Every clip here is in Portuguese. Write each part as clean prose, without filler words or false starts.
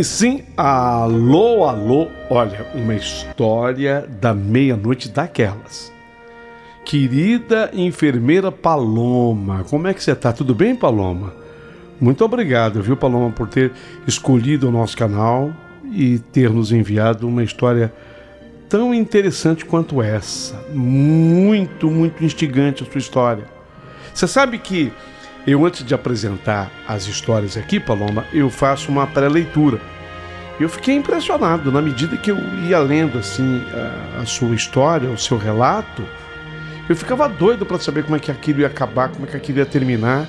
sim, alô, alô, olha, uma história da meia-noite daquelas. Querida enfermeira Paloma, como é que você tá? Tudo bem, Paloma? Muito obrigado, viu, Paloma, por ter escolhido o nosso canal e ter nos enviado uma história tão interessante quanto essa. Muito, muito instigante a sua história. Você sabe que eu, antes de apresentar as histórias aqui, Paloma, eu faço uma pré-leitura. Eu fiquei impressionado na medida que eu ia lendo assim a sua história, o seu relato. Eu ficava doido para saber como é que aquilo ia acabar, como é que aquilo ia terminar.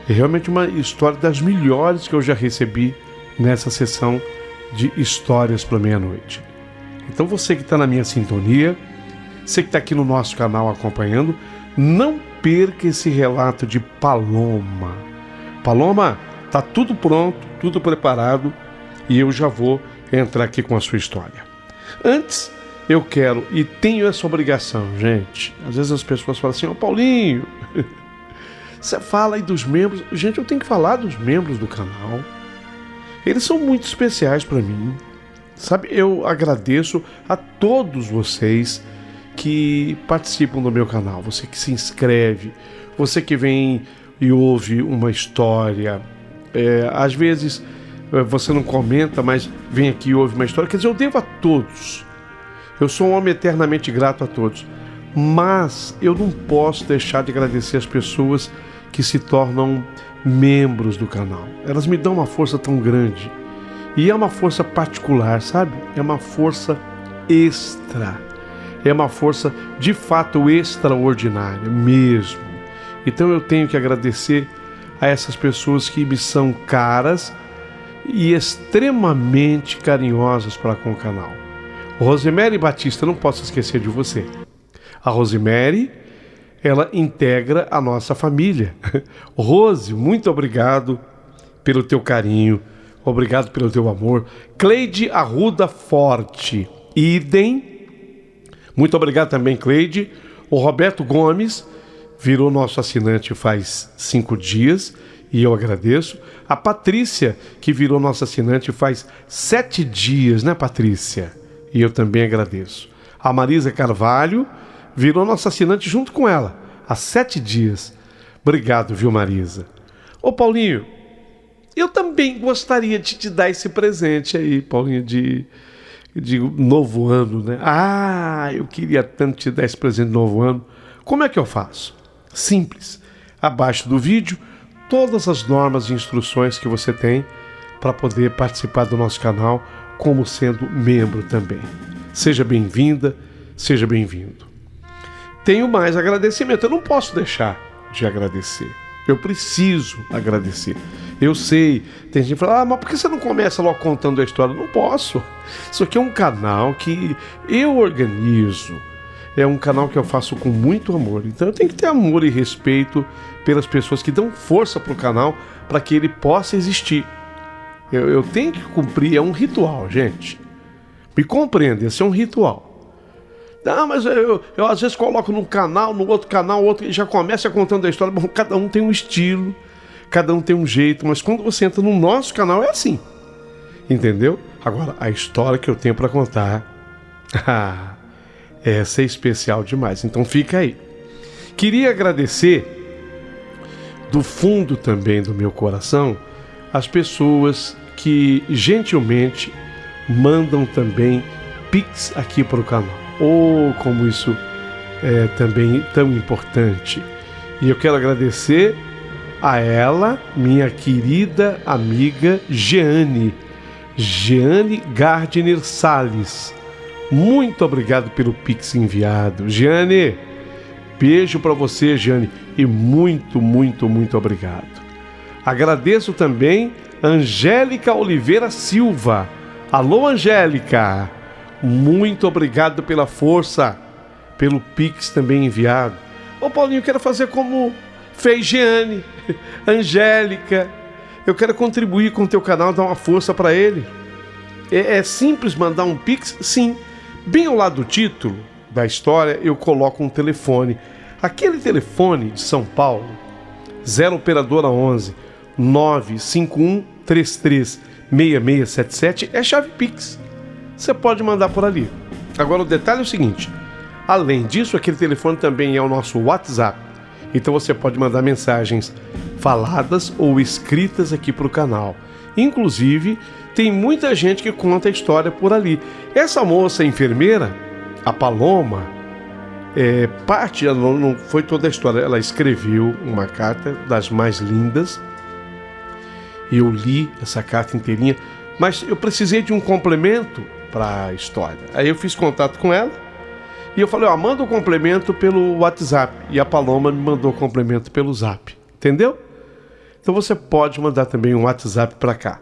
É realmente uma história das melhores que eu já recebi nessa sessão de histórias para meia-noite. Então você que está na minha sintonia, você que está aqui no nosso canal acompanhando, não perca esse relato de Paloma. Paloma, tá tudo pronto, tudo preparado e eu já vou entrar aqui com a sua história. Antes, eu quero e tenho essa obrigação, gente. Às vezes as pessoas falam assim: ô Paulinho, você fala aí dos membros. Gente, eu tenho que falar dos membros do canal. Eles são muito especiais para mim. Sabe, eu agradeço a todos vocês que participam do meu canal, você que se inscreve, você que vem e ouve uma história, às vezes você não comenta, mas vem aqui e ouve uma história. Quer dizer, eu devo a todos, eu sou um homem eternamente grato a todos, mas eu não posso deixar de agradecer as pessoas que se tornam membros do canal. Elas me dão uma força tão grande, e é uma força particular, sabe? É uma força extra. É uma força de fato extraordinária mesmo. Então eu tenho que agradecer a essas pessoas que me são caras e extremamente carinhosas para com o canal. Rosemary Batista, não posso esquecer de você. A Rosemary, ela integra a nossa família. Rose, muito obrigado pelo teu carinho, obrigado pelo teu amor. Cleide Arruda Forte, idem. Muito obrigado também, Cleide. O Roberto Gomes virou nosso assinante faz 5 dias e eu agradeço. A Patrícia, que virou nossa assinante faz 7 dias, né, Patrícia? E eu também agradeço. A Marisa Carvalho virou nossa assinante junto com ela há 7 dias. Obrigado, viu, Marisa? Ô, Paulinho, eu também gostaria de te dar esse presente aí, Paulinho, de novo ano, né? Ah, eu queria tanto te dar esse presente de novo ano. Como é que eu faço? Simples. Abaixo do vídeo, todas as normas e instruções que você tem para poder participar do nosso canal como sendo membro também. Seja bem-vinda, seja bem-vindo. Tenho mais agradecimento. Eu não posso deixar de agradecer. Eu preciso agradecer. Eu sei, tem gente que fala: mas por que você não começa logo contando a história? Não posso. Isso aqui é um canal que eu organizo. É um canal que eu faço com muito amor. Então eu tenho que ter amor e respeito pelas pessoas que dão força para o canal para que ele possa existir. Eu tenho que cumprir, é um ritual, gente. Me compreende, esse é um ritual. Ah, mas eu às vezes coloco num canal, no outro canal, outro, e já começa contando a história. Bom, cada um tem um estilo, cada um tem um jeito, mas quando você entra no nosso canal é assim. Entendeu? Agora, a história que eu tenho para contar, essa é especial demais. Então fica aí. Queria agradecer do fundo também do meu coração as pessoas que gentilmente mandam também Pix aqui para o canal. Oh, como isso é também tão importante. E eu quero agradecer a ela, minha querida amiga Jeane Gardner Salles. Muito obrigado pelo Pix enviado. Jeane, beijo para você, Jeane, e muito, muito, muito obrigado. Agradeço também Angélica Oliveira Silva. Alô, Angélica, muito obrigado pela força, pelo Pix também enviado. Ô, Paulinho, eu quero fazer como fez Jeane, Angélica. Eu quero contribuir com o teu canal, dar uma força para ele. É simples mandar um Pix? Sim. Bem ao lado do título da história, eu coloco um telefone. Aquele telefone de São Paulo, 0 operadora 11 95133 6677 é chave Pix. Você pode mandar por ali. Agora o detalhe é o seguinte: além disso, aquele telefone também é o nosso WhatsApp. Então você pode mandar mensagens faladas ou escritas aqui para o canal. Inclusive, tem muita gente que conta a história por ali. Essa moça enfermeira, a Paloma, não foi toda a história. Ela escreveu uma carta das mais lindas. Eu li essa carta inteirinha, mas eu precisei de um complemento para a história. Aí eu fiz contato com ela e eu falei, manda o complemento pelo WhatsApp. E a Paloma me mandou o complemento pelo Zap. Entendeu? Então você pode mandar também um WhatsApp para cá.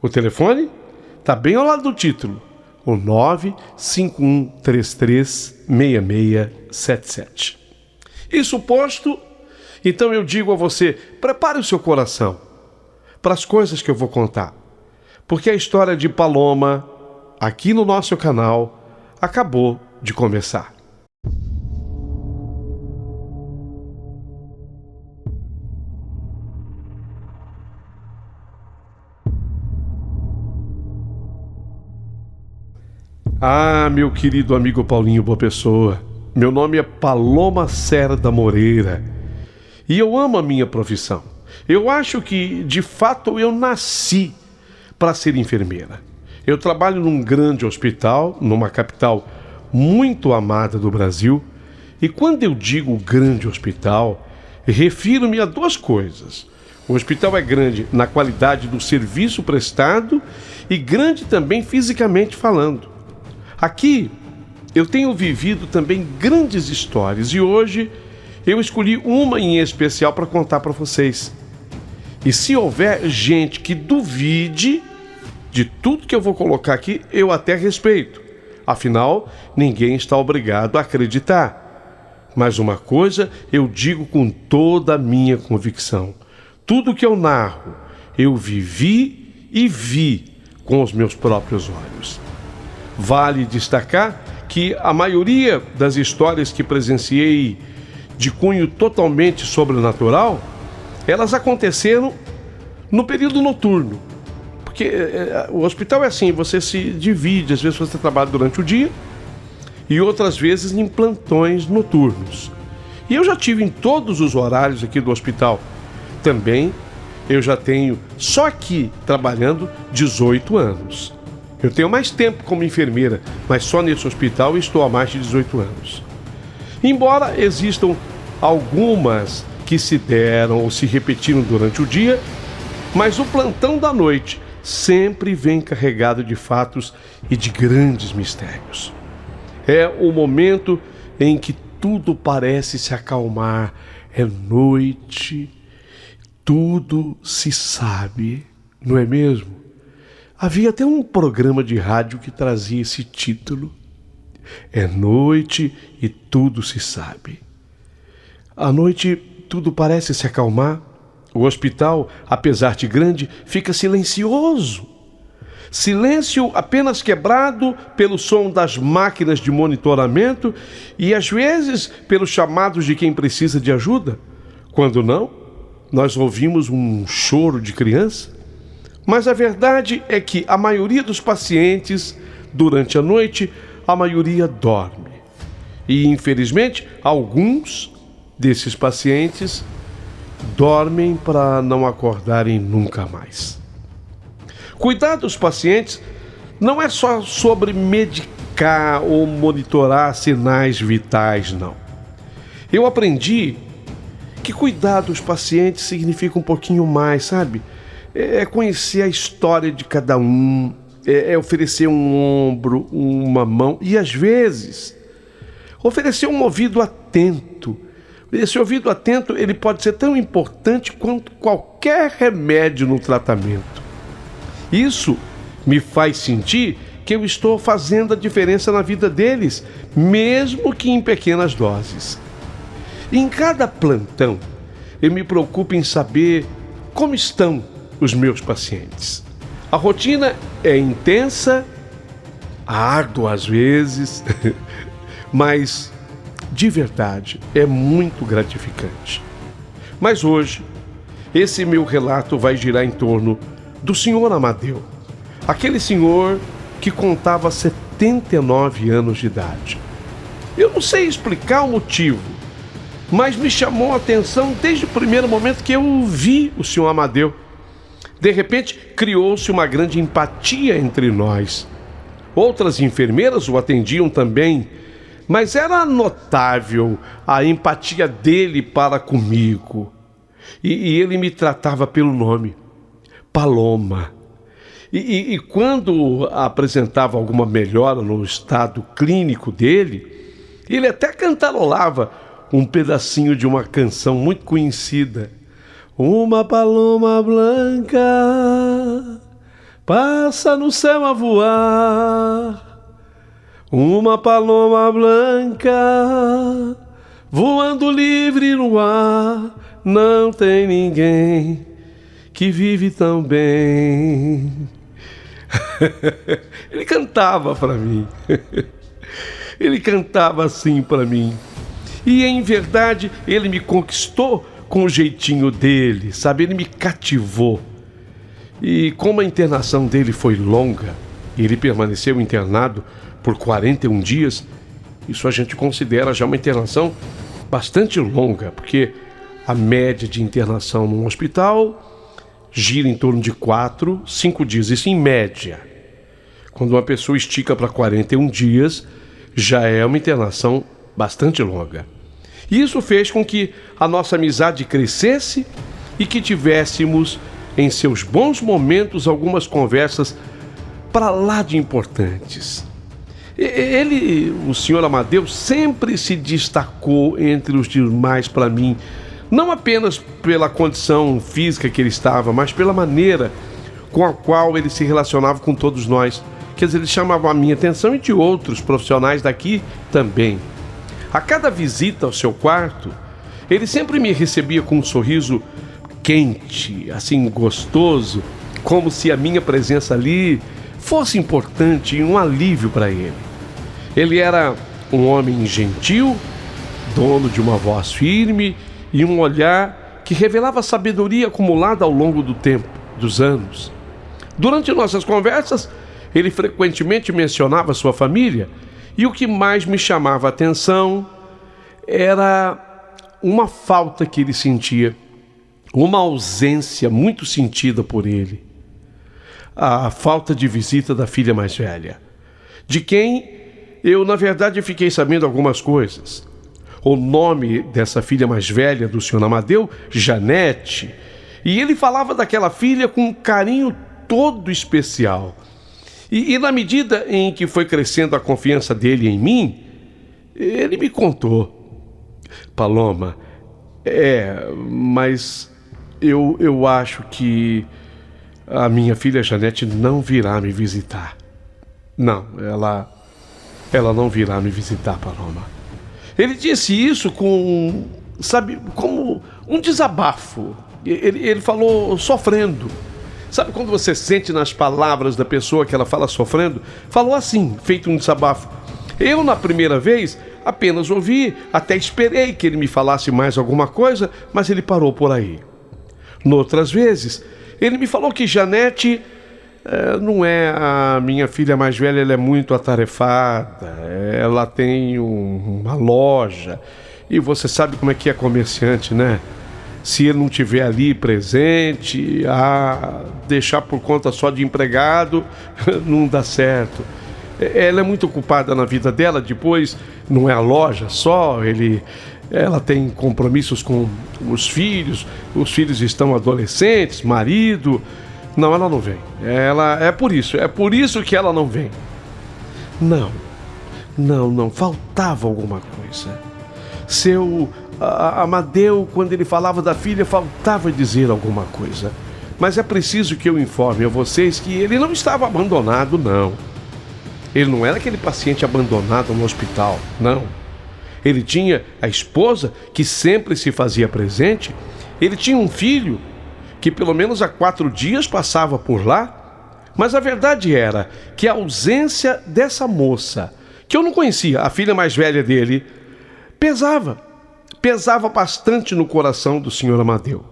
O telefone está bem ao lado do título. O 951336677. Isso posto, então eu digo a você, prepare o seu coração para as coisas que eu vou contar. Porque a história de Paloma, aqui no nosso canal, acabou de começar. Meu querido amigo Paulinho Boa Pessoa, meu nome é Paloma Cerda Moreira e eu amo a minha profissão. Eu acho que, de fato, eu nasci para ser enfermeira. Eu trabalho num grande hospital, numa capital muito amada do Brasil, e quando eu digo grande hospital, refiro-me a duas coisas. O hospital é grande na qualidade do serviço prestado e grande também fisicamente falando. Aqui eu tenho vivido também grandes histórias e hoje eu escolhi uma em especial para contar para vocês. E se houver gente que duvide de tudo que eu vou colocar aqui, eu até respeito. Afinal, ninguém está obrigado a acreditar. Mas uma coisa eu digo com toda a minha convicção: tudo que eu narro, eu vivi e vi com os meus próprios olhos. Vale destacar que a maioria das histórias que presenciei de cunho totalmente sobrenatural, elas aconteceram no período noturno. Porque o hospital é assim, você se divide, às vezes você trabalha durante o dia e outras vezes em plantões noturnos. E eu já tive em todos os horários aqui do hospital. Também eu já tenho, só aqui, trabalhando 18 anos. Eu tenho mais tempo como enfermeira, mas só nesse hospital estou há mais de 18 anos. Embora existam algumas que se deram ou se repetiram durante o dia, mas o plantão da noite sempre vem carregado de fatos e de grandes mistérios. É o momento em que tudo parece se acalmar, é noite, tudo se sabe, não é mesmo? Havia até um programa de rádio que trazia esse título. É noite e tudo se sabe. À noite tudo parece se acalmar. O hospital, apesar de grande, fica silencioso. Silêncio apenas quebrado pelo som das máquinas de monitoramento e, às vezes, pelos chamados de quem precisa de ajuda. Quando não, nós ouvimos um choro de criança. Mas a verdade é que a maioria dos pacientes, durante a noite, a maioria dorme. E, infelizmente, alguns desses pacientes dormem para não acordarem nunca mais. Cuidar dos pacientes não é só sobre medicar ou monitorar sinais vitais, não. Eu aprendi que cuidar dos pacientes significa um pouquinho mais, sabe? É conhecer a história de cada um, é oferecer um ombro, uma mão e, às vezes, oferecer um ouvido atento. Esse ouvido atento, ele pode ser tão importante quanto qualquer remédio no tratamento. Isso me faz sentir que eu estou fazendo a diferença na vida deles, mesmo que em pequenas doses. Em cada plantão, eu me preocupo em saber como estão os meus pacientes. A rotina é intensa, árdua às vezes, mas de verdade é muito gratificante. Mas hoje, esse meu relato vai girar em torno do senhor Amadeu, aquele senhor que contava 79 anos de idade. Eu não sei explicar o motivo, mas me chamou a atenção desde o primeiro momento que eu vi o senhor Amadeu. De repente, criou-se uma grande empatia entre nós. Outras enfermeiras o atendiam também, mas era notável a empatia dele para comigo. E ele me tratava pelo nome, Paloma. E quando apresentava alguma melhora no estado clínico dele, ele até cantarolava um pedacinho de uma canção muito conhecida. Uma paloma branca passa no céu a voar. Uma paloma branca voando livre no ar. Não tem ninguém que vive tão bem. Ele cantava para mim. Ele cantava assim para mim. E em verdade ele me conquistou com o jeitinho dele, sabe? Ele me cativou. E como a internação dele foi longa, e ele permaneceu internado por 41 dias, isso a gente considera já uma internação bastante longa, porque a média de internação num hospital gira em torno de 4, 5 dias, isso em média. Quando uma pessoa estica para 41 dias, já é uma internação bastante longa. E isso fez com que a nossa amizade crescesse e que tivéssemos, em seus bons momentos, algumas conversas para lá de importantes. Ele, o senhor Amadeu, sempre se destacou entre os demais para mim, não apenas pela condição física que ele estava, mas pela maneira com a qual ele se relacionava com todos nós. Quer dizer, ele chamava a minha atenção e de outros profissionais daqui também. A cada visita ao seu quarto, ele sempre me recebia com um sorriso quente, assim gostoso, como se a minha presença ali fosse importante e um alívio para ele. Ele era um homem gentil, dono de uma voz firme e um olhar que revelava sabedoria acumulada ao longo do tempo, dos anos. Durante nossas conversas, ele frequentemente mencionava sua família, e o que mais me chamava a atenção era uma falta que ele sentia, uma ausência muito sentida por ele. A falta de visita da filha mais velha, de quem eu, na verdade, fiquei sabendo algumas coisas. O nome dessa filha mais velha do senhor Amadeu, Janete, e ele falava daquela filha com um carinho todo especial. E na medida em que foi crescendo a confiança dele em mim, ele me contou: Paloma, mas eu acho que a minha filha Janete não virá me visitar. Não, ela não virá me visitar, Paloma. Ele disse isso com, sabe, como um desabafo. Ele falou sofrendo. Sabe quando você sente nas palavras da pessoa que ela fala sofrendo? Falou assim, feito um desabafo. Eu, na primeira vez, apenas ouvi, até esperei que ele me falasse mais alguma coisa, mas ele parou por aí. Noutras vezes, ele me falou que Janete não é a minha filha mais velha, ela é muito atarefada, ela tem uma loja, e você sabe como é que é comerciante, né? Se ele não estiver ali presente, deixar por conta só de empregado, não dá certo. Ela é muito ocupada na vida dela, depois não é a loja só, ela tem compromissos com os filhos estão adolescentes, marido. Não, ela não vem. É por isso que ela não vem. Não, faltava alguma coisa. Seu Amadeu, quando ele falava da filha, faltava dizer alguma coisa. Mas é preciso que eu informe a vocês que ele não estava abandonado, não. Ele não era aquele paciente abandonado no hospital, não. Ele tinha a esposa que sempre se fazia presente. Ele tinha um filho que pelo menos há 4 dias passava por lá. Mas a verdade era que a ausência dessa moça, que eu não conhecia, a filha mais velha dele, pesava bastante no coração do senhor Amadeu.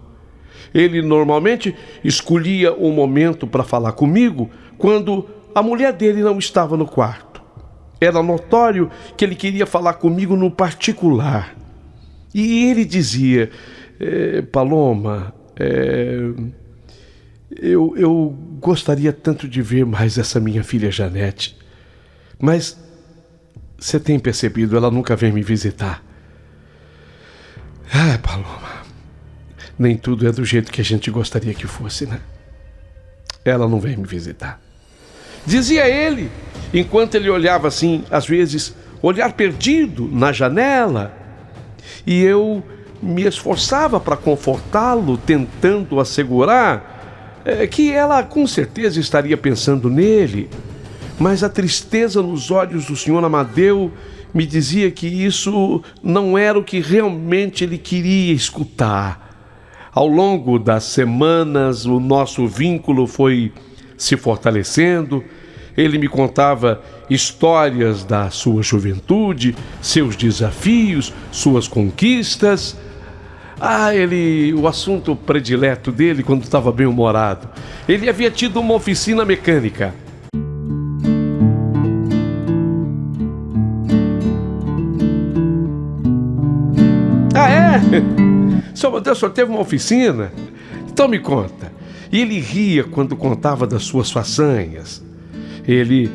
Ele normalmente escolhia um momento para falar comigo quando a mulher dele não estava no quarto. Era notório que ele queria falar comigo no particular. E ele dizia: Paloma, eu gostaria tanto de ver mais essa minha filha Janete, mas você tem percebido, ela nunca vem me visitar. Paloma, nem tudo é do jeito que a gente gostaria que fosse, né? Ela não vem me visitar. Dizia ele, enquanto ele olhava assim, às vezes, olhar perdido na janela. E eu me esforçava para confortá-lo, tentando assegurar que ela com certeza estaria pensando nele. Mas a tristeza nos olhos do Sr. Amadeu me dizia que isso não era o que realmente ele queria escutar. Ao longo das semanas, o nosso vínculo foi se fortalecendo. Ele me contava histórias da sua juventude, seus desafios, suas conquistas. O assunto predileto dele quando estava bem-humorado. Ele havia tido uma oficina mecânica. Seu Amadeu só teve uma oficina? Então me conta. E ele ria quando contava das suas façanhas. Ele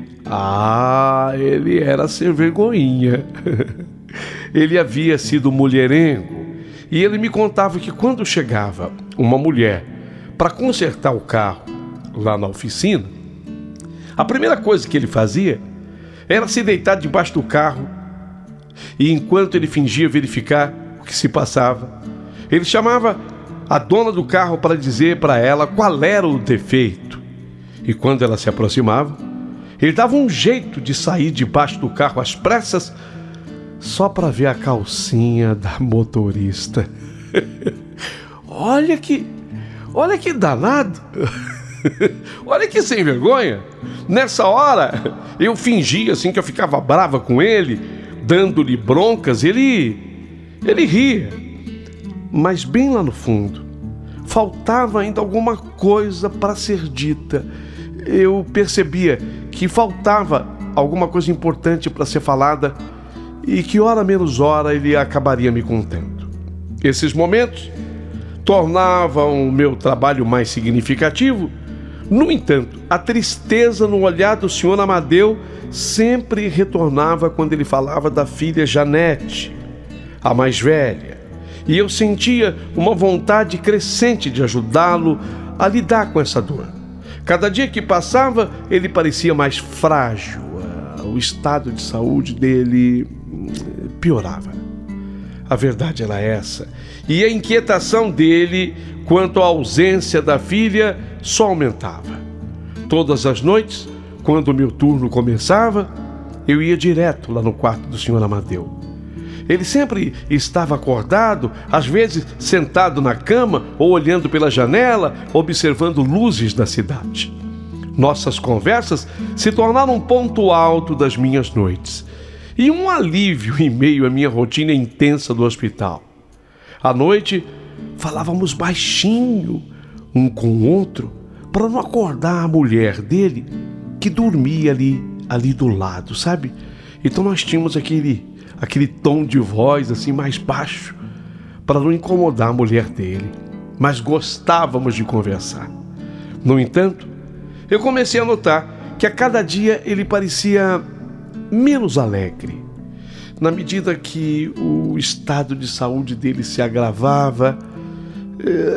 era sem vergonhinha. Ele havia sido mulherengo. E ele me contava que quando chegava uma mulher para consertar o carro lá na oficina, a primeira coisa que ele fazia era se deitar debaixo do carro e, enquanto ele fingia verificar o que se passava, ele chamava a dona do carro para dizer para ela qual era o defeito. E quando ela se aproximava, ele dava um jeito de sair debaixo do carro às pressas só para ver a calcinha da motorista. Olha que danado. Olha que sem vergonha. Nessa hora, eu fingia assim que eu ficava brava com ele, dando-lhe broncas. Ele ria. Mas bem lá no fundo, faltava ainda alguma coisa para ser dita. Eu percebia que faltava alguma coisa importante para ser falada e que, hora menos hora, ele acabaria me contando. Esses momentos tornavam o meu trabalho mais significativo. No entanto, a tristeza no olhar do Sr. Amadeu sempre retornava quando ele falava da filha Janete, a mais velha, e eu sentia uma vontade crescente de ajudá-lo a lidar com essa dor. Cada dia que passava, ele parecia mais frágil. O estado de saúde dele piorava. A verdade era essa. E a inquietação dele quanto à ausência da filha só aumentava. Todas as noites, quando o meu turno começava, eu ia direto lá no quarto do Sr. Amadeu. Ele sempre estava acordado, às vezes sentado na cama ou olhando pela janela, observando luzes da cidade. Nossas conversas se tornaram um ponto alto das minhas noites e um alívio em meio à minha rotina intensa do hospital. À noite, falávamos baixinho, um com o outro, para não acordar a mulher dele, que dormia ali do lado, sabe? Então nós tínhamos aquele tom de voz assim mais baixo, para não incomodar a mulher dele, mas gostávamos de conversar. No entanto, eu comecei a notar que a cada dia ele parecia menos alegre. Na medida que o estado de saúde dele se agravava,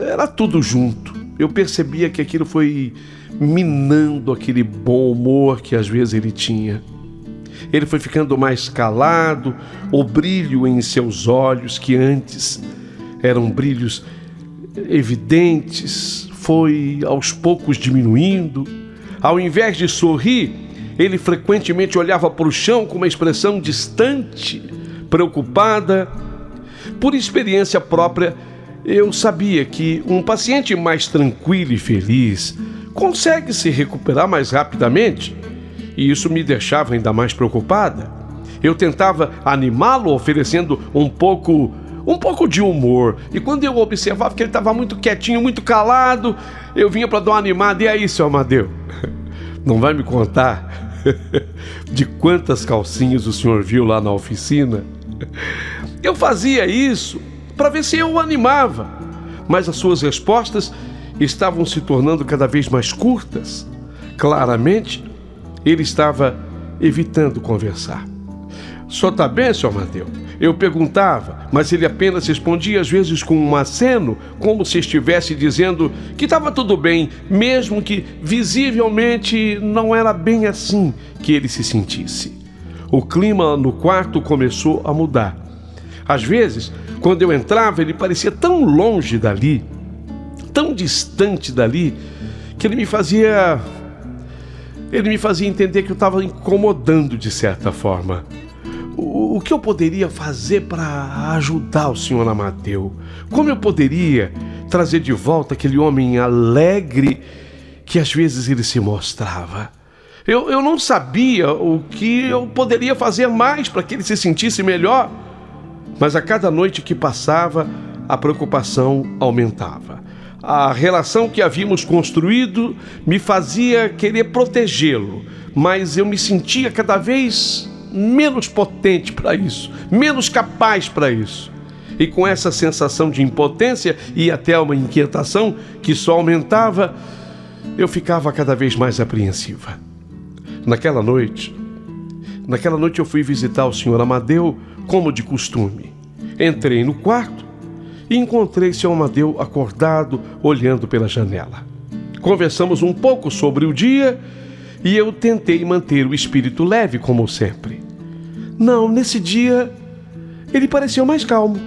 era tudo junto. Eu percebia que aquilo foi minando aquele bom humor que às vezes ele tinha. Ele foi ficando mais calado, o brilho em seus olhos, que antes eram brilhos evidentes, foi aos poucos diminuindo. Ao invés de sorrir, ele frequentemente olhava para o chão com uma expressão distante, preocupada. Por experiência própria, eu sabia que um paciente mais tranquilo e feliz consegue se recuperar mais rapidamente, e isso me deixava ainda mais preocupada. Eu tentava animá-lo, oferecendo um pouco um pouco de humor. E quando eu observava que ele estava muito quietinho, muito calado, eu vinha para dar uma animada. E aí, seu Amadeu, não vai me contar de quantas calcinhas o senhor viu lá na oficina? Eu fazia isso para ver se eu o animava, mas as suas respostas estavam se tornando cada vez mais curtas. Claramente, ele estava evitando conversar. "Só tá bem, seu Amadeu?" Eu perguntava, mas ele apenas respondia, às vezes com um aceno, como se estivesse dizendo que estava tudo bem, mesmo que visivelmente não era bem assim que ele se sentisse. O clima no quarto começou a mudar. Às vezes, quando eu entrava, ele parecia tão longe dali, tão distante dali, que ele me fazia entender que eu estava incomodando de certa forma. O que eu poderia fazer para ajudar o senhor Amadeu? Como eu poderia trazer de volta aquele homem alegre que às vezes ele se mostrava? Eu não sabia o que eu poderia fazer mais para que ele se sentisse melhor, mas a cada noite que passava, a preocupação aumentava. A relação que havíamos construído me fazia querer protegê-lo, mas eu me sentia cada vez menos potente para isso, menos capaz para isso. E com essa sensação de impotência e até uma inquietação que só aumentava, eu ficava cada vez mais apreensiva. Naquela noite eu fui visitar o senhor Amadeu como de costume. Entrei no quarto e encontrei seu Amadeu acordado, olhando pela janela. Conversamos um pouco sobre o dia e eu tentei manter o espírito leve, como sempre. Não, nesse dia, ele pareceu mais calmo.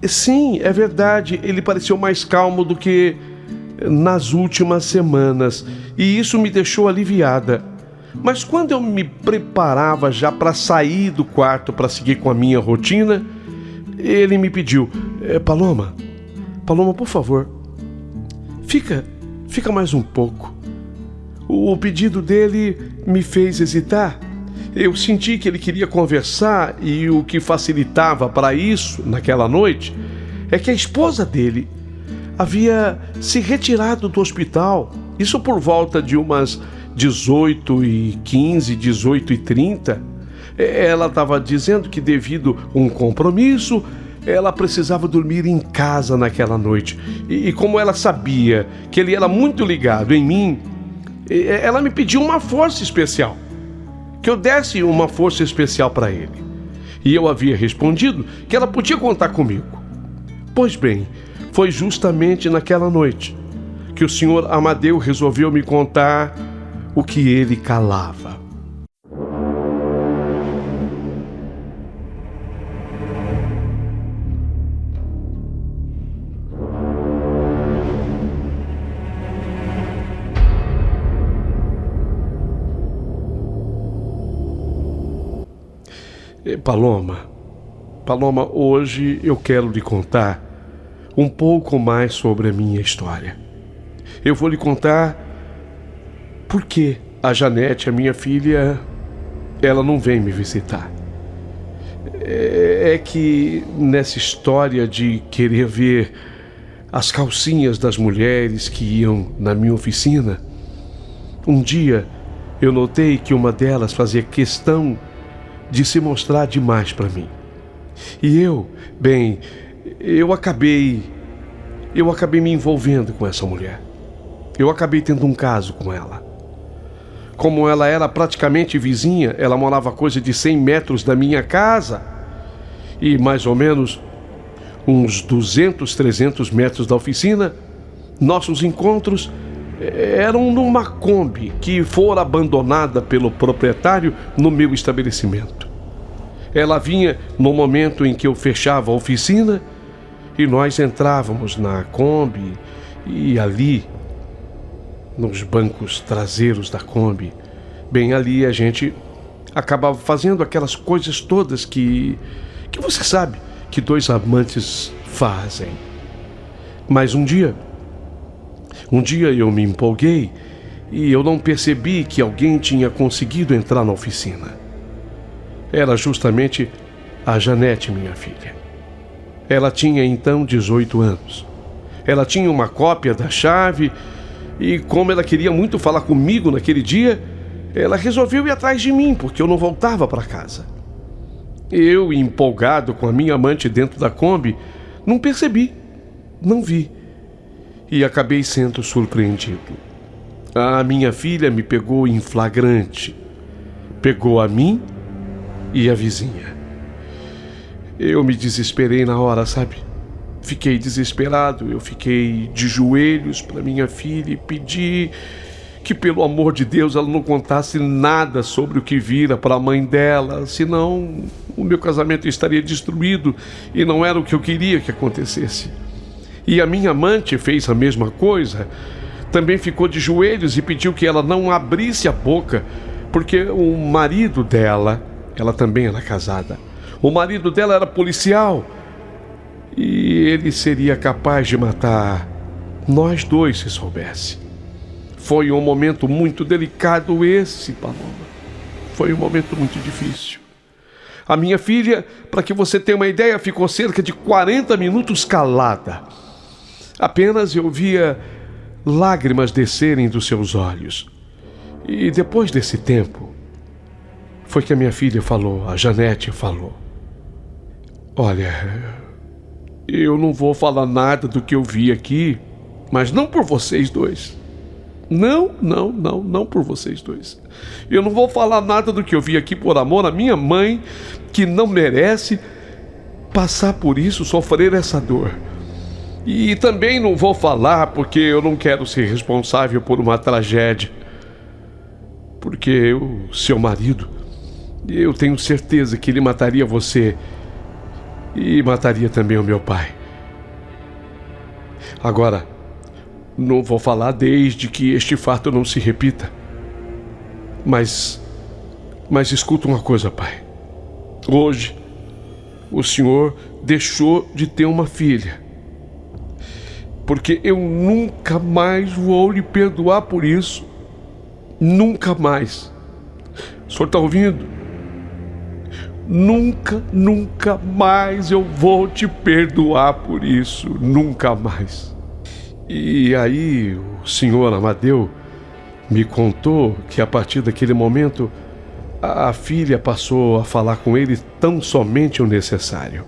Sim, é verdade, ele pareceu mais calmo do que nas últimas semanas, e isso me deixou aliviada. Mas quando eu me preparava já para sair do quarto para seguir com a minha rotina, ele me pediu: Paloma, por favor, fica mais um pouco. O pedido dele me fez hesitar. Eu senti que ele queria conversar e o que facilitava para isso, naquela noite, é que a esposa dele havia se retirado do hospital. Isso por volta de umas 18h15, 18h30. Ela estava dizendo que devido a um compromisso, ela precisava dormir em casa naquela noite. E como ela sabia que ele era muito ligado em mim, ela me pediu uma força especial, que eu desse uma força especial para ele. E eu havia respondido que ela podia contar comigo. Pois bem, foi justamente naquela noite que o senhor Amadeu resolveu me contar o que ele calava. Paloma, hoje eu quero lhe contar um pouco mais sobre a minha história. Eu vou lhe contar por que a Janete, a minha filha, ela não vem me visitar. É que nessa história de querer ver as calcinhas das mulheres que iam na minha oficina, um dia eu notei que uma delas fazia questão de se mostrar demais para mim. E eu acabei me envolvendo com essa mulher. Eu acabei tendo um caso com ela. Como ela era praticamente vizinha, ela morava a coisa de 100 metros da minha casa e mais ou menos uns 200, 300 metros da oficina. Nossos encontros eram numa Kombi que fora abandonada pelo proprietário no meu estabelecimento. Ela vinha no momento em que eu fechava a oficina e nós entrávamos na Kombi e ali, nos bancos traseiros da Kombi, bem ali a gente acabava fazendo aquelas coisas todas que você sabe que dois amantes fazem. Mas um dia eu me empolguei e eu não percebi que alguém tinha conseguido entrar na oficina. Era justamente a Janete, minha filha. Ela tinha então 18 anos. Ela tinha uma cópia da chave e, como ela queria muito falar comigo naquele dia, ela resolveu ir atrás de mim, porque eu não voltava para casa. Eu, empolgado com a minha amante dentro da Kombi, não percebi, não vi. E acabei sendo surpreendido. A minha filha me pegou em flagrante. Pegou a mim e a vizinha. Eu me desesperei na hora, sabe? Fiquei desesperado, eu fiquei de joelhos para minha filha e pedi que, pelo amor de Deus, ela não contasse nada sobre o que vira para a mãe dela, senão o meu casamento estaria destruído e não era o que eu queria que acontecesse. E a minha amante fez a mesma coisa, também ficou de joelhos e pediu que ela não abrisse a boca, porque o marido dela, ela também era casada, o marido dela era policial e ele seria capaz de matar nós dois se soubesse. Foi um momento muito delicado esse, Paloma. Foi um momento muito difícil. A minha filha, para que você tenha uma ideia, ficou cerca de 40 minutos calada. Apenas eu via lágrimas descerem dos seus olhos. E depois desse tempo, foi que a minha filha falou, a Janete falou: olha, eu não vou falar nada do que eu vi aqui, mas não por vocês dois. Não por vocês dois. Eu não vou falar nada do que eu vi aqui por amor à minha mãe, que não merece passar por isso, sofrer essa dor. E também não vou falar porque eu não quero ser responsável por uma tragédia. Porque o seu marido, eu tenho certeza que ele mataria você e mataria também o meu pai. Agora, não vou falar desde que este fato não se repita. Mas escuta uma coisa, pai. Hoje, o senhor deixou de ter uma filha. Porque eu nunca mais vou lhe perdoar por isso. Nunca mais. O senhor está ouvindo? Nunca mais eu vou te perdoar por isso. Nunca mais. E aí o senhor Amadeu me contou que a partir daquele momento a filha passou a falar com ele tão somente o necessário.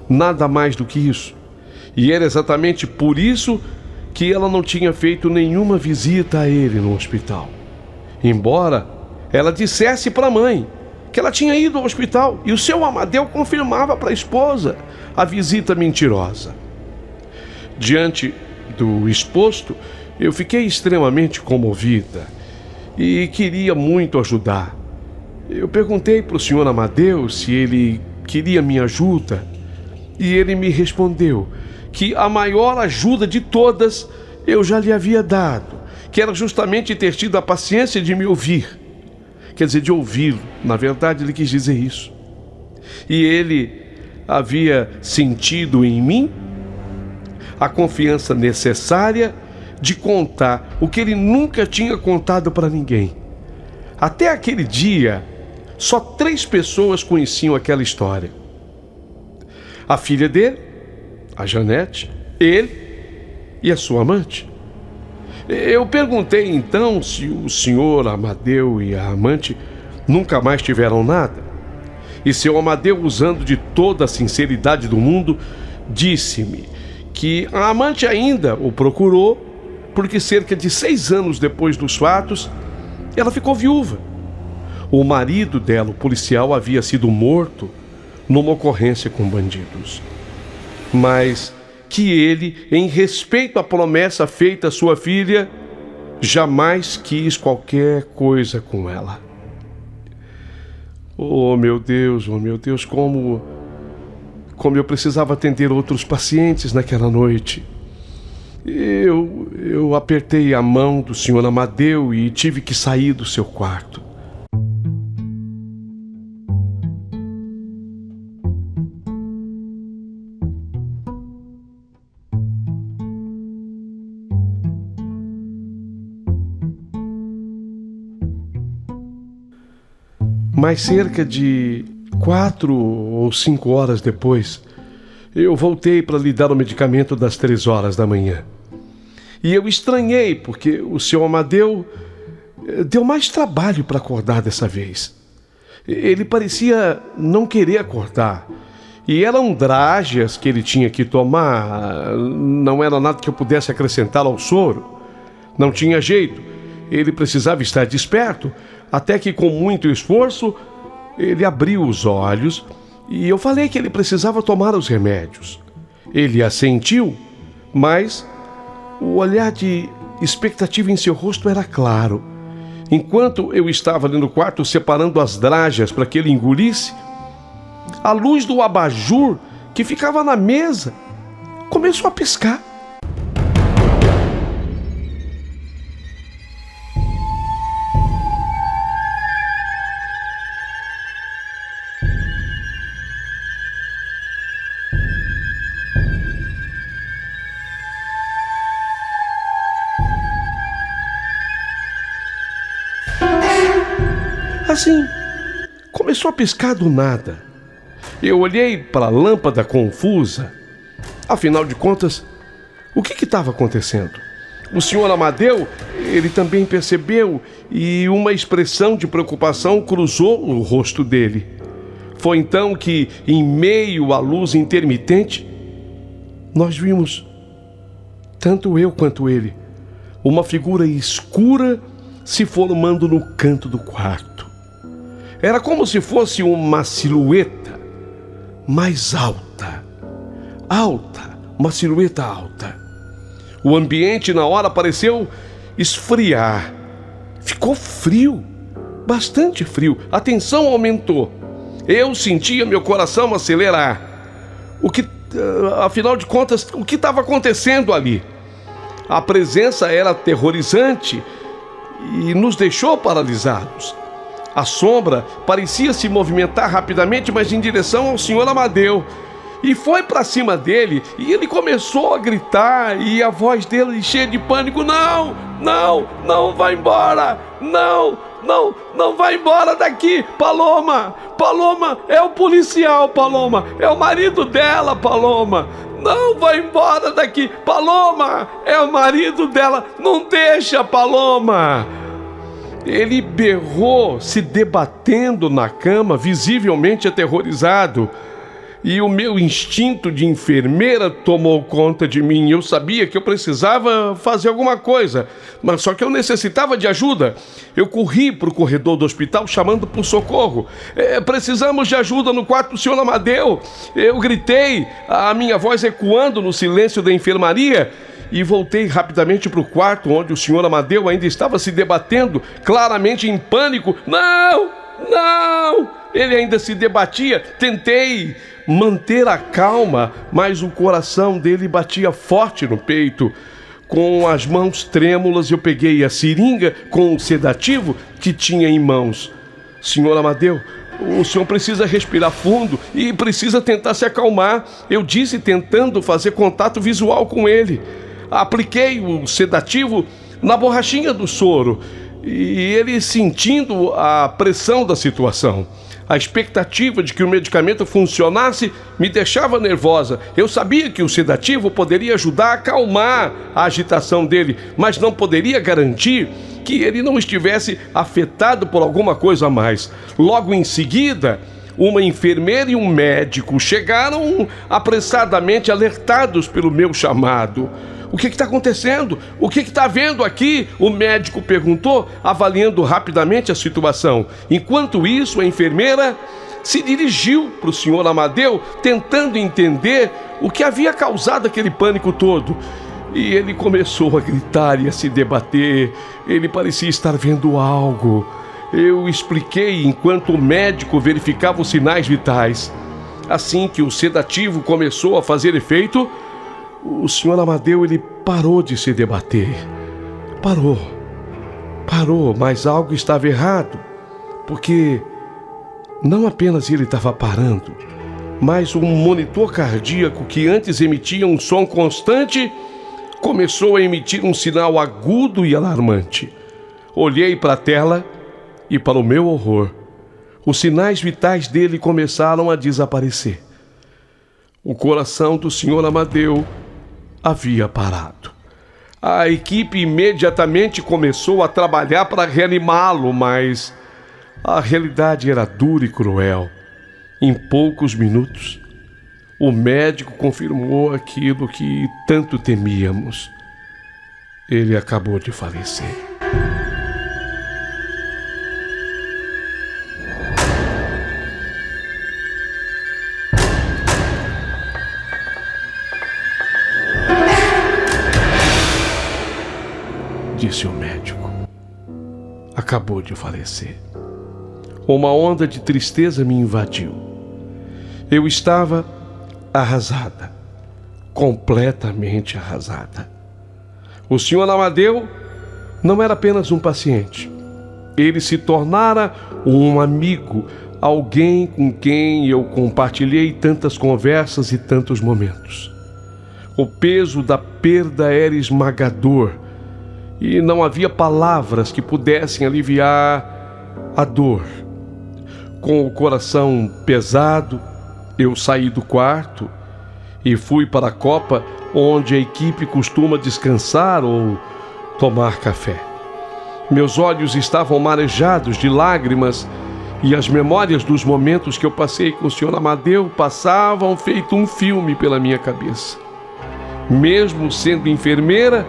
Nada mais do que isso. E era exatamente por isso que ela não tinha feito nenhuma visita a ele no hospital. Embora ela dissesse para a mãe que ela tinha ido ao hospital e o seu Amadeu confirmava para a esposa a visita mentirosa. Diante do exposto, eu fiquei extremamente comovida e queria muito ajudar. Eu perguntei para o senhor Amadeu se ele queria minha ajuda e ele me respondeu que a maior ajuda de todas eu já lhe havia dado, que era justamente ter tido a paciência de me ouvir. Quer dizer, de ouvi-lo. Na verdade, ele quis dizer isso. E ele havia sentido em mim a confiança necessária de contar o que ele nunca tinha contado para ninguém. Até aquele dia, só 3 pessoas conheciam aquela história: a filha dele, a Janete, ele e a sua amante. Eu perguntei então se o senhor Amadeu e a amante nunca mais tiveram nada. E seu Amadeu, usando de toda a sinceridade do mundo, disse-me que a amante ainda o procurou, porque cerca de 6 anos depois dos fatos, ela ficou viúva. O marido dela, o policial, havia sido morto numa ocorrência com bandidos. Mas que ele, em respeito à promessa feita à sua filha, jamais quis qualquer coisa com ela. Oh meu Deus, como eu precisava atender outros pacientes naquela noite. Eu apertei a mão do senhor Amadeu e tive que sair do seu quarto. Mas cerca de 4 ou 5 horas depois, Eu voltei para lhe dar o medicamento das 3 horas da manhã. E eu estranhei, porque o Sr. Amadeu deu mais trabalho para acordar dessa vez. Ele parecia não querer acordar. E eram drágeas que ele tinha que tomar, não era nada que eu pudesse acrescentar ao soro. Não tinha jeito, ele precisava estar desperto, até que com muito esforço ele abriu os olhos e eu falei que ele precisava tomar os remédios. Ele assentiu, mas o olhar de expectativa em seu rosto era claro. Enquanto eu estava ali no quarto separando as drágeas para que ele engolisse, a luz do abajur que ficava na mesa começou a piscar. Assim, começou a piscar do nada. Eu olhei para a lâmpada confusa. Afinal de contas, o que estava acontecendo? O Sr. Amadeu, ele também percebeu e uma expressão de preocupação cruzou o rosto dele. Foi então que, em meio à luz intermitente, nós vimos, tanto eu quanto ele, uma figura escura se formando no canto do quarto. Era como se fosse uma silhueta mais alta, uma silhueta alta. O ambiente na hora pareceu esfriar. Ficou frio, bastante frio. A tensão aumentou. Eu sentia meu coração acelerar. Afinal de contas, o que estava acontecendo ali? A presença era aterrorizante e nos deixou paralisados. A sombra parecia se movimentar rapidamente, mas em direção ao Sr. Amadeu. E foi para cima dele, e ele começou a gritar, e a voz dele cheia de pânico: não, não, não vai embora, não, não, não vai embora daqui, Paloma, Paloma, é o policial, Paloma, é o marido dela, Paloma, não vai embora daqui, Paloma, é o marido dela, não deixa, Paloma. Ele berrou, se debatendo na cama, visivelmente aterrorizado. E o meu instinto de enfermeira tomou conta de mim. Eu sabia que eu precisava fazer alguma coisa, mas só que eu necessitava de ajuda. Eu corri para o corredor do hospital chamando por socorro. Precisamos de ajuda no quarto do Sr. Amadeu. Eu gritei, a minha voz ecoando no silêncio da enfermaria. E voltei rapidamente para o quarto onde o Sr. Amadeu ainda estava se debatendo, claramente em pânico. Não, não! Ele ainda se debatia. Tentei manter a calma, mas o coração dele batia forte no peito. Com as mãos trêmulas, eu peguei a seringa com o sedativo que tinha em mãos. Sr. Amadeu, o senhor precisa respirar fundo e precisa tentar se acalmar, eu disse, tentando fazer contato visual com ele. Apliquei o sedativo na borrachinha do soro e ele sentindo a pressão da situação. A expectativa de que o medicamento funcionasse me deixava nervosa. Eu sabia que o sedativo poderia ajudar a acalmar a agitação dele, mas não poderia garantir que ele não estivesse afetado por alguma coisa a mais. Logo em seguida, uma enfermeira e um médico chegaram apressadamente, alertados pelo meu chamado. O que está acontecendo? O que está havendo aqui? O médico perguntou, avaliando rapidamente a situação. Enquanto isso, a enfermeira se dirigiu para o Sr. Amadeu, tentando entender o que havia causado aquele pânico todo. E ele começou a gritar e a se debater. Ele parecia estar vendo algo. Eu expliquei enquanto o médico verificava os sinais vitais. Assim que o sedativo começou a fazer efeito, o Sr. Amadeu, ele parou de se debater. Parou, mas algo estava errado, porque não apenas ele estava parando, mas um monitor cardíaco que antes emitia um som constante, começou a emitir um sinal agudo e alarmante. Olhei para a tela e, para o meu horror, os sinais vitais dele começaram a desaparecer. O coração do Sr. Amadeu havia parado. A equipe imediatamente começou a trabalhar para reanimá-lo, mas a realidade era dura e cruel. Em poucos minutos, o médico confirmou aquilo que tanto temíamos. Ele acabou de falecer. Disse o médico. Acabou de falecer. Uma onda de tristeza me invadiu. Eu estava arrasada, completamente arrasada. O Sr. Amadeu não era apenas um paciente. Ele se tornara um amigo, alguém com quem eu compartilhei tantas conversas e tantos momentos. O peso da perda era esmagador e não havia palavras que pudessem aliviar a dor. Com o coração pesado, eu saí do quarto e fui para a copa onde a equipe costuma descansar ou tomar café. Meus olhos estavam marejados de lágrimas e as memórias dos momentos que eu passei com o Sr. Amadeu passavam feito um filme pela minha cabeça. Mesmo sendo enfermeira,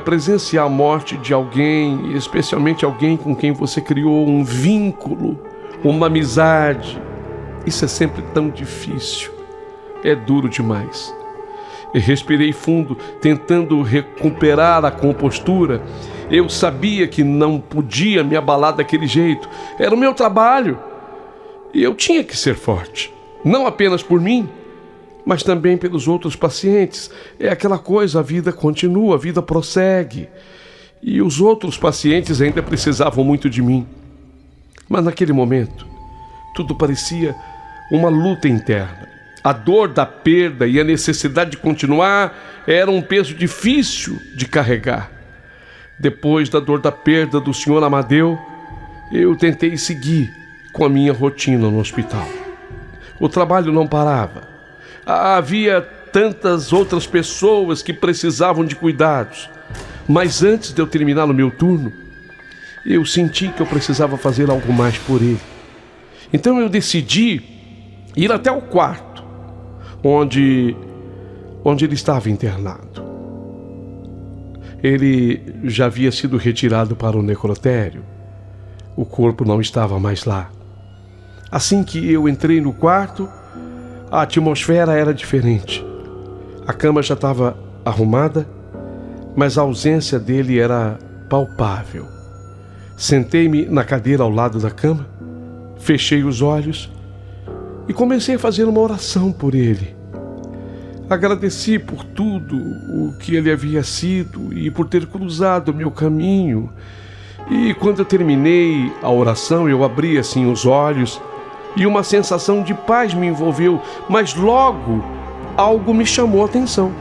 presenciar a morte de alguém, especialmente alguém com quem você criou um vínculo, uma amizade, isso é sempre tão difícil. É duro demais. Eu respirei fundo, tentando recuperar a compostura. Eu sabia que não podia me abalar daquele jeito. Era o meu trabalho. E eu tinha que ser forte. Não apenas por mim, mas também pelos outros pacientes. É aquela coisa, a vida continua, a vida prossegue. E os outros pacientes ainda precisavam muito de mim. Mas naquele momento, tudo parecia uma luta interna. A dor da perda e a necessidade de continuar era um peso difícil de carregar. Depois da dor da perda do Sr. Amadeu, eu tentei seguir com a minha rotina no hospital. O trabalho não parava. Havia tantas outras pessoas que precisavam de cuidados. Mas antes de eu terminar o meu turno, eu senti que eu precisava fazer algo mais por ele. Então eu decidi ir até o quarto, onde ele estava internado. Ele já havia sido retirado para o necrotério. O corpo não estava mais lá. Assim que eu entrei no quarto, a atmosfera era diferente. A cama já estava arrumada, mas a ausência dele era palpável. Sentei-me na cadeira ao lado da cama, fechei os olhos e comecei a fazer uma oração por ele. Agradeci por tudo o que ele havia sido e por ter cruzado o meu caminho. E quando eu terminei a oração, eu abri assim os olhos e uma sensação de paz me envolveu, mas logo algo me chamou a atenção.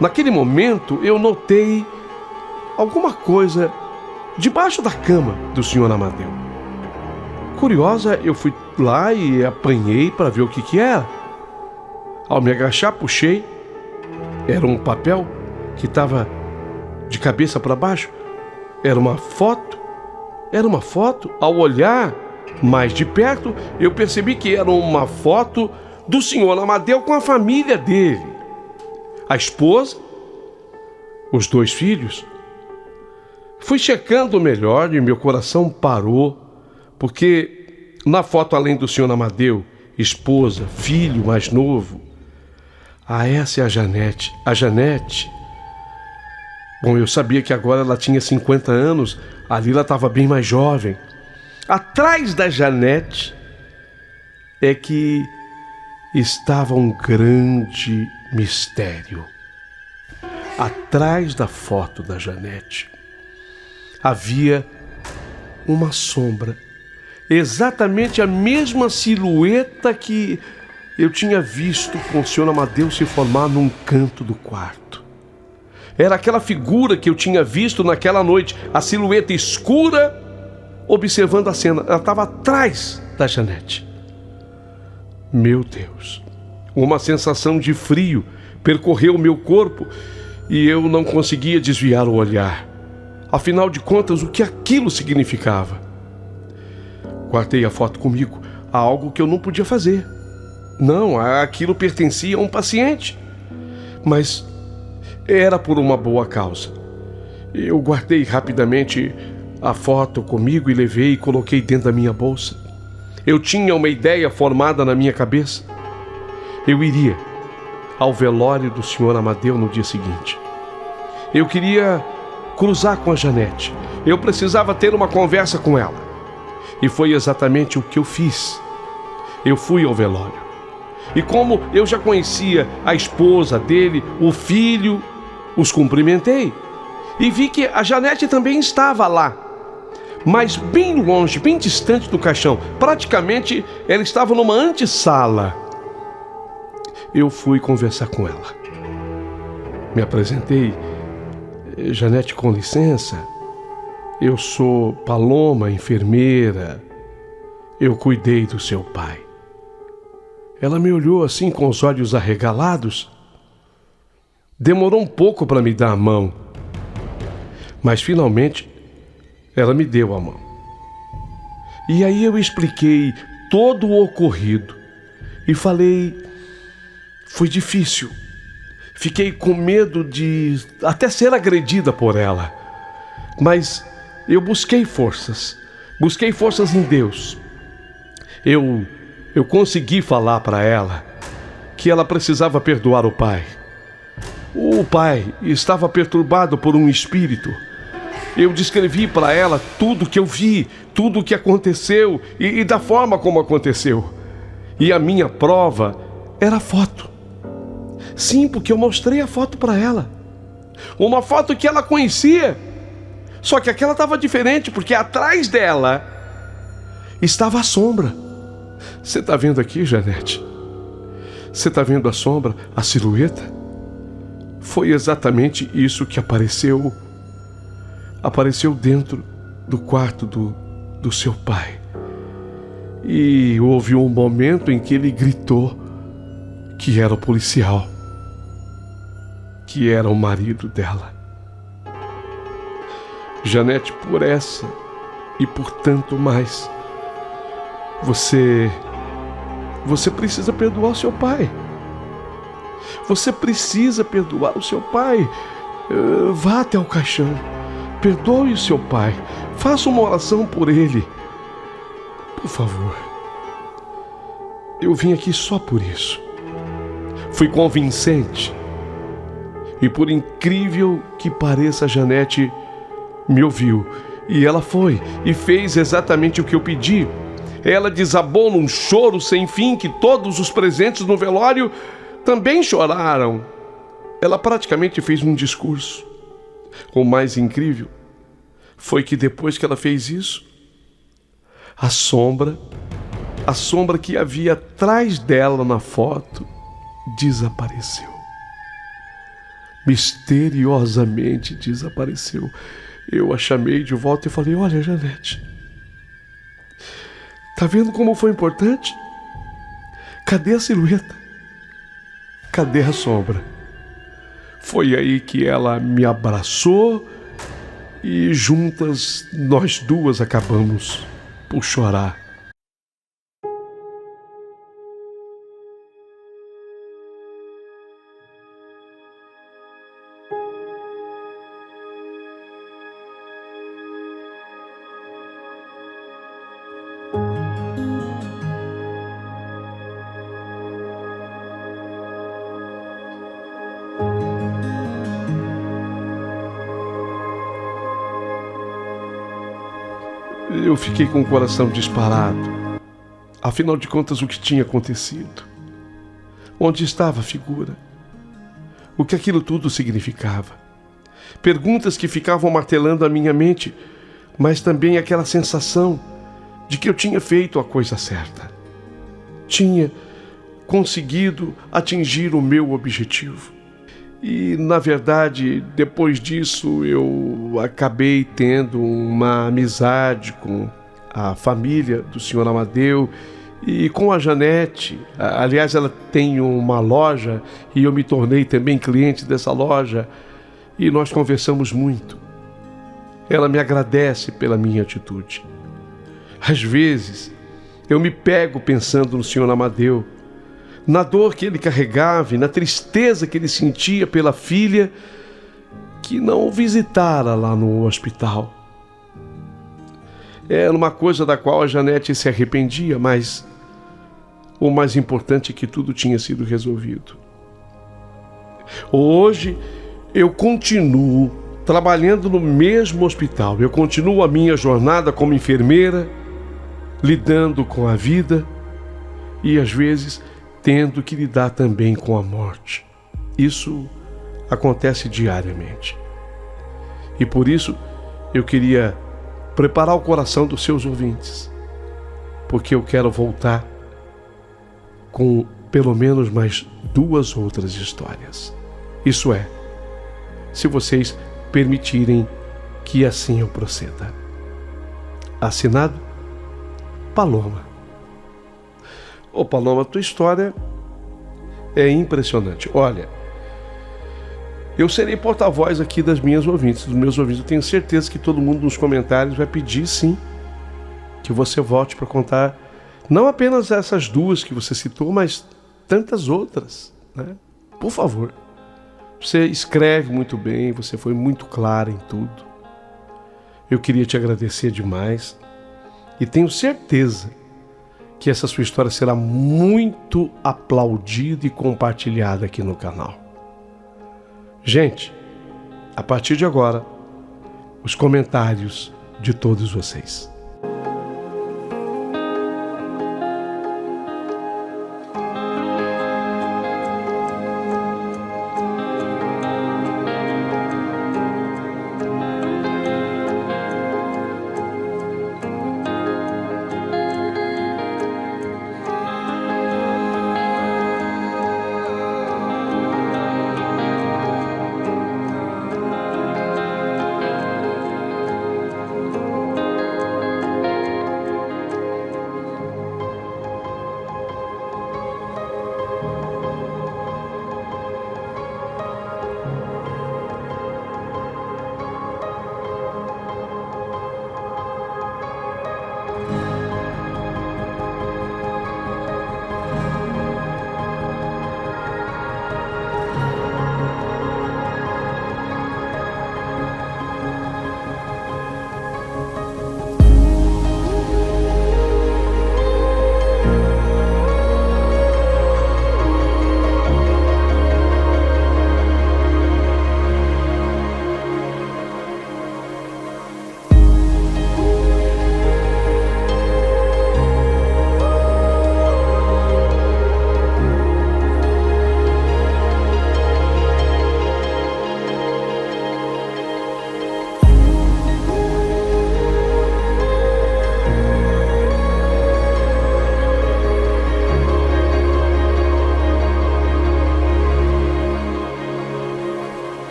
Naquele momento eu notei alguma coisa debaixo da cama do Sr. Amadeu. Curiosa, eu fui lá e apanhei para ver o que era. Ao me agachar, puxei. Era um papel que estava de cabeça para baixo. Era uma foto. Ao olhar mais de perto, eu percebi que era uma foto do Sr. Amadeu com a família dele. A esposa, os 2 filhos. Fui checando melhor e meu coração parou, porque na foto, além do Sr. Amadeu, esposa, filho mais novo, essa é a Janete. A Janete, bom, eu sabia que agora ela tinha 50 anos, ali ela estava bem mais jovem. Atrás da Janete é que estava um grande mistério. Atrás da foto da Janete havia uma sombra, exatamente a mesma silhueta que eu tinha visto com o Sr. Amadeu se formar num canto do quarto. Era aquela figura que eu tinha visto naquela noite, a silhueta escura, observando a cena. Ela estava atrás da Janete. Meu Deus, Uma sensação de frio percorreu meu corpo e eu não conseguia desviar o olhar. Afinal de contas, o que aquilo significava? Guardei a foto comigo, algo que eu não podia fazer. Não, aquilo pertencia a um paciente. Mas era por uma boa causa. Eu guardei rapidamente a foto comigo e levei e coloquei dentro da minha bolsa. Eu tinha uma ideia formada na minha cabeça. Eu iria ao velório do Sr. Amadeu no dia seguinte. Eu queria cruzar com a Janete. Eu precisava ter uma conversa com ela. E foi exatamente o que eu fiz. Eu fui ao velório. E como eu já conhecia a esposa dele, o filho, os cumprimentei. E vi que a Janete também estava lá. Mas bem longe, bem distante do caixão. Praticamente ela estava numa antessala. Eu fui conversar com ela. Me apresentei. Janete, com licença. Eu sou Paloma, enfermeira. Eu cuidei do seu pai. Ela me olhou assim com os olhos arregalados. Demorou um pouco para me dar a mão. Mas finalmente ela me deu a mão. E aí eu expliquei todo o ocorrido. E falei, foi difícil. Fiquei com medo de até ser agredida por ela. Mas eu busquei forças em Deus. Eu consegui falar para ela que ela precisava perdoar o pai. O pai estava perturbado por um espírito. Eu descrevi para ela tudo que eu vi, tudo o que aconteceu e da forma como aconteceu. E a minha prova era a foto. Sim, porque eu mostrei a foto para ela. Uma foto que ela conhecia. Só que aquela estava diferente, porque atrás dela estava a sombra. Você está vendo aqui, Janete? Você está vendo a sombra, a silhueta? Foi exatamente isso que apareceu. Apareceu dentro do quarto do seu pai. E houve um momento em que ele gritou que era o policial, que era o marido dela. Janete, por essa e por tanto mais, você precisa perdoar o seu pai. Você precisa perdoar o seu pai. Vá até o caixão. Perdoe o seu pai. Faça uma oração por ele. Por favor. Eu vim aqui só por isso. Fui convincente. E por incrível que pareça, a Janete me ouviu. E ela foi e fez exatamente o que eu pedi. Ela desabou num choro sem fim que todos os presentes no velório também choraram. Ela praticamente fez um discurso. O mais incrível foi que depois que ela fez isso, a sombra que havia atrás dela na foto desapareceu. Misteriosamente desapareceu. Eu a chamei de volta e falei, olha, Janete, tá vendo como foi importante? Cadê a silhueta? Cadê a sombra? Foi aí que ela me abraçou e juntas nós duas acabamos por chorar. Eu fiquei com o coração disparado. Afinal de contas, o que tinha acontecido? Onde estava a figura? O que aquilo tudo significava? Perguntas que ficavam martelando a minha mente, mas também aquela sensação de que eu tinha feito a coisa certa. Tinha conseguido atingir o meu objetivo. E, na verdade, depois disso, eu acabei tendo uma amizade com a família do Sr. Amadeu E com a Janete, aliás, ela tem uma loja e eu me tornei também cliente dessa loja e nós conversamos muito. Ela me agradece pela minha atitude. Às vezes, eu me pego pensando no Sr. Amadeu, na dor que ele carregava e na tristeza que ele sentia pela filha que não o visitara lá no hospital. Era uma coisa da qual a Janete se arrependia, mas o mais importante é que tudo tinha sido resolvido. Hoje, eu continuo trabalhando no mesmo hospital. Eu continuo a minha jornada como enfermeira, lidando com a vida e, às vezes, tendo que lidar também com a morte. Isso acontece diariamente. E por isso, eu queria preparar o coração dos seus ouvintes, porque eu quero voltar com pelo menos mais 2 outras histórias. Isso é, se vocês permitirem que assim eu proceda. Assinado Paloma. Ô Paloma, tua história é impressionante. Olha, eu serei porta-voz aqui das minhas ouvintes, dos meus ouvintes. Eu tenho certeza que todo mundo nos comentários vai pedir sim que você volte para contar não apenas essas 2 que você citou, mas tantas outras, né? Por favor. Você escreve muito bem, você foi muito clara em tudo. Eu queria te agradecer demais e tenho certeza que essa sua história será muito aplaudida e compartilhada aqui no canal. Gente, a partir de agora, os comentários de todos vocês.